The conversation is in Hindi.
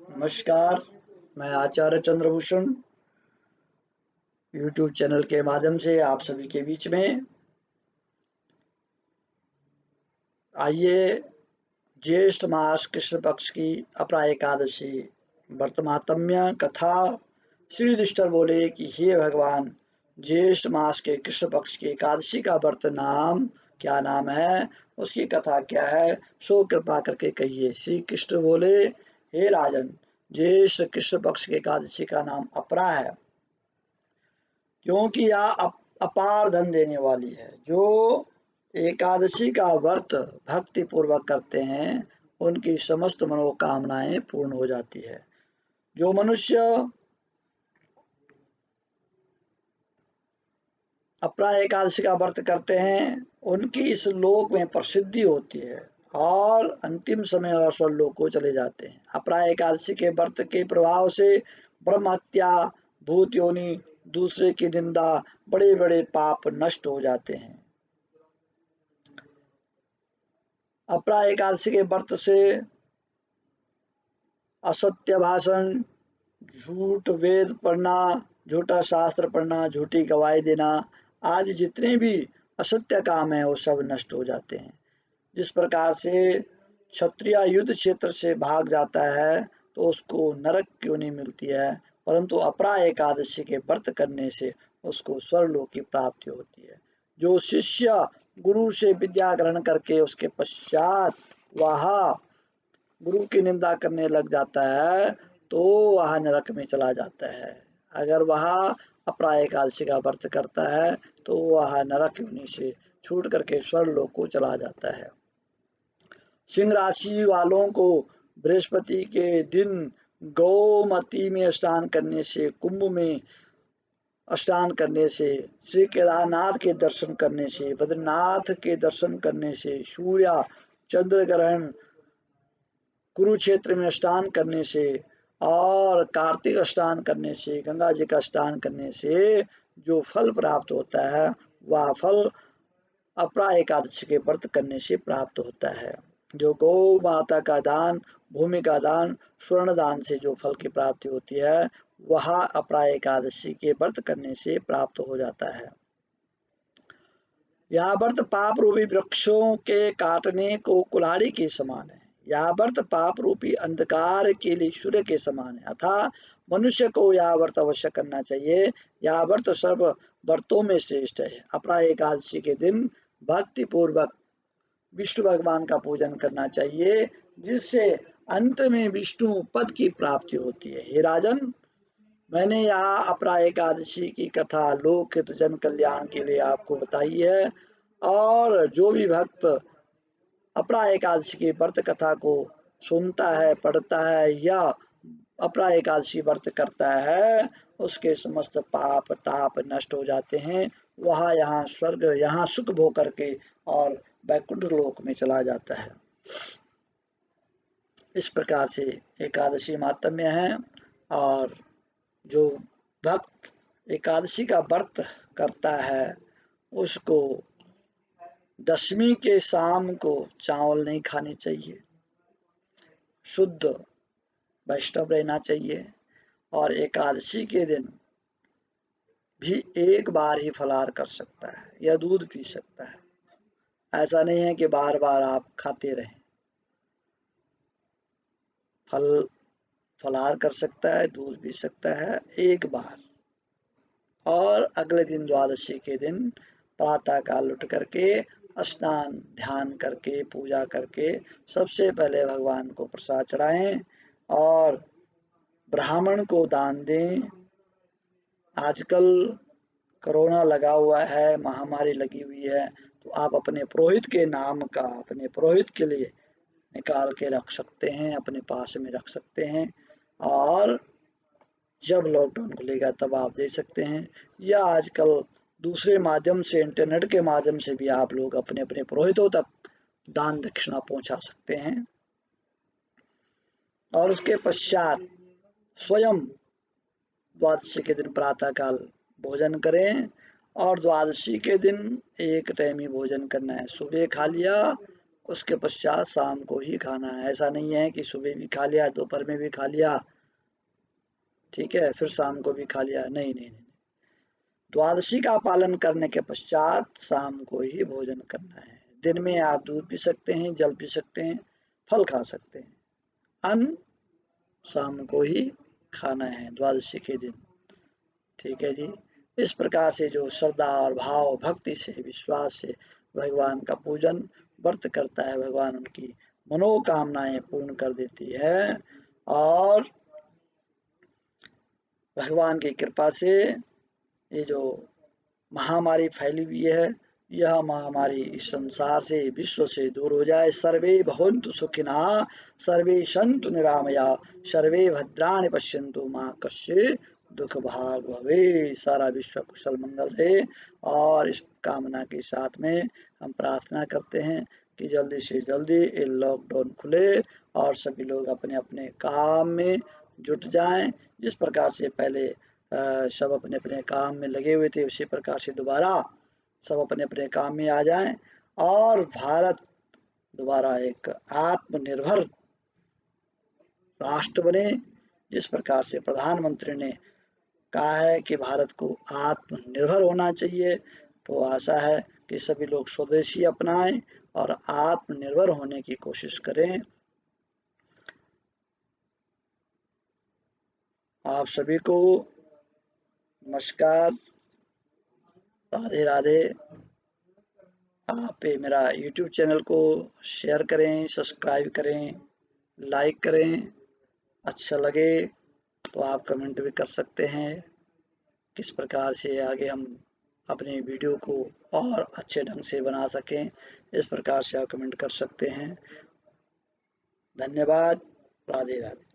नमस्कार। मैं आचार्य चंद्रभूषण यूट्यूब चैनल के माध्यम से आप सभी के बीच में आइए ज्येष्ठ मास कृष्ण पक्ष की अपरा एकादशी व्रतमाहात्म्य कथा। श्री युधिष्ठिर बोले कि हे भगवान, ज्येष्ठ मास के कृष्ण पक्ष की एकादशी का व्रत नाम क्या नाम है, उसकी कथा क्या है, सो कृपा करके कहिए। श्री कृष्ण बोले, हे राजन, ज्येष्ठ कृष्ण पक्ष की एकादशी का नाम अपरा है, क्योंकि यह अपार धन देने वाली है। जो एकादशी का व्रत भक्ति पूर्वक करते हैं उनकी समस्त मनोकामनाएं पूर्ण हो जाती है। जो मनुष्य अपरा एकादशी का व्रत करते हैं उनकी इस लोक में प्रसिद्धि होती है और अंतिम समय और स्वर्लोक को चले जाते हैं। अपरा एकादशी के व्रत के प्रभाव से ब्रह्म हत्या, भूत योनि, दूसरे की निंदा, बड़े बड़े पाप नष्ट हो जाते हैं। अपरा एकादशी के व्रत से असत्य भाषण, झूठ वेद पढ़ना, झूठा शास्त्र पढ़ना, झूठी गवाही देना आदि जितने भी असत्य काम है वो सब नष्ट हो जाते हैं। जिस प्रकार से क्षत्रिय युद्ध क्षेत्र से भाग जाता है तो उसको नरक क्यों नहीं मिलती है, परंतु अपरा एकादशी के व्रत करने से उसको स्वर्गलोक की प्राप्ति होती है। जो शिष्य गुरु से विद्या ग्रहण करके उसके पश्चात वह गुरु की निंदा करने लग जाता है तो वह नरक में चला जाता है। अगर वह अपरा एकादशी का व्रत करता है तो वह नरक योनि से छूट करके स्वर्ग लोक को चला जाता है। सिंह राशि वालों को बृहस्पति के दिन गौमती में स्नान करने से, कुंभ में स्नान करने से, श्री केदारनाथ के दर्शन करने से, बद्रीनाथ के दर्शन करने से, सूर्य चंद्र ग्रहण, कुरुक्षेत्र में स्नान करने से और कार्तिक स्नान करने से, गंगा जी का स्नान करने से जो फल प्राप्त होता है वह फल अपरा एकादशी के व्रत करने से प्राप्त होता है। जो गौ माता का दान, भूमि का दान, स्वर्ण दान से जो फल की प्राप्ति होती है वह अपरा एकादशी के व्रत करने से प्राप्त हो जाता है। यह व्रत पाप रूपी वृक्षों के काटने को कुल्हाड़ी के समान है। यह व्रत पाप रूपी अंधकार के लिए सूर्य के समान है, अतः मनुष्य को यह व्रत अवश्य करना चाहिए। यह व्रत सर्व व्रतों में श्रेष्ठ है। अपरा एकादशी के दिन भक्ति पूर्वक विष्णु भगवान का पूजन करना चाहिए, जिससे अंत में विष्णु पद की प्राप्ति होती है। हे राजन, मैंने यहाँ अपरा एकादशी की कथा लोक हित जन कल्याण के लिए आपको बताई है, और जो भी भक्त अपरा एकादशी की व्रत कथा को सुनता है, पढ़ता है या अपरा एकादशी व्रत करता है उसके समस्त पाप ताप नष्ट हो जाते हैं। वह यहाँ स्वर्ग, यहाँ सुख भोग करके और वैकुंठ लोक में चला जाता है। इस प्रकार से एकादशी माहात्म्य है। और जो भक्त एकादशी का व्रत करता है उसको दशमी के शाम को चावल नहीं खाने चाहिए, शुद्ध वैष्णव रहना चाहिए, और एकादशी के दिन भी एक बार ही फलाहार कर सकता है या दूध पी सकता है। ऐसा नहीं है कि बार बार आप खाते रहें। फलाहार कर सकता है, दूध पी सकता है एक बार, और अगले दिन द्वादशी के दिन प्रातः काल उठ करके स्नान ध्यान करके पूजा करके सबसे पहले भगवान को प्रसाद चढ़ाएं और ब्राह्मण को दान दें। आजकल कोरोना लगा हुआ है, महामारी लगी हुई है, तो आप अपने पुरोहित के नाम का अपने पुरोहित के लिए निकाल के रख सकते हैं, अपने पास में रख सकते हैं, और जब लॉकडाउन खुलेगा तब आप दे सकते हैं। या आजकल दूसरे माध्यम से, इंटरनेट के माध्यम से भी आप लोग अपने अपने पुरोहितों तक दान दक्षिणा पहुंचा सकते हैं। और उसके पश्चात स्वयं द्वादशी के दिन प्रातः काल भोजन करें, और द्वादशी के दिन एक टाइम ही भोजन करना है। सुबह खा लिया उसके पश्चात शाम को ही खाना है। ऐसा नहीं है कि सुबह भी खा लिया, दोपहर में भी खा लिया, ठीक है, फिर शाम को भी खा लिया, नहीं नहीं नहीं। द्वादशी का पालन करने के पश्चात शाम को ही भोजन करना है। दिन में आप दूध पी सकते हैं, जल पी सकते हैं, फल खा सकते हैं, अन्न शाम को ही खाना है द्वादशी के दिन, ठीक है जी। इस प्रकार से जो श्रद्धा और भाव भक्ति से विश्वास से भगवान का पूजन व्रत करता है, भगवान उनकी मनोकामनाएं पूर्ण कर देती है। और भगवान की कृपा से ये जो महामारी फैली हुई है, यह महामारी इस संसार से, विश्व से दूर हो जाए। सर्वे भवन्तु सुखिनः, सर्वे सन्तु निरामया, सर्वे भद्राणि पश्यन्तु मा कश्चित् दुख भाग भवेत्। सारा विश्व कुशल मंगल रहे। और इस कामना के साथ में हम प्रार्थना करते हैं कि जल्दी से जल्दी ये लॉकडाउन खुले और सभी लोग अपने अपने काम में जुट जाएं। जिस प्रकार से पहले सब अपने अपने काम में लगे हुए थे, उसी प्रकार से दोबारा सब अपने अपने काम में आ जाएं और भारत दोबारा एक आत्मनिर्भर राष्ट्र बने। जिस प्रकार से प्रधानमंत्री ने कहा है कि भारत को आत्मनिर्भर होना चाहिए, तो आशा है कि सभी लोग स्वदेशी अपनाएं और आत्मनिर्भर होने की कोशिश करें। आप सभी को नमस्कार, राधे राधे। आप मेरा YouTube चैनल को शेयर करें, सब्सक्राइब करें, लाइक करें। अच्छा लगे तो आप कमेंट भी कर सकते हैं, किस प्रकार से आगे हम अपने वीडियो को और अच्छे ढंग से बना सकें, इस प्रकार से आप कमेंट कर सकते हैं। धन्यवाद। राधे राधे।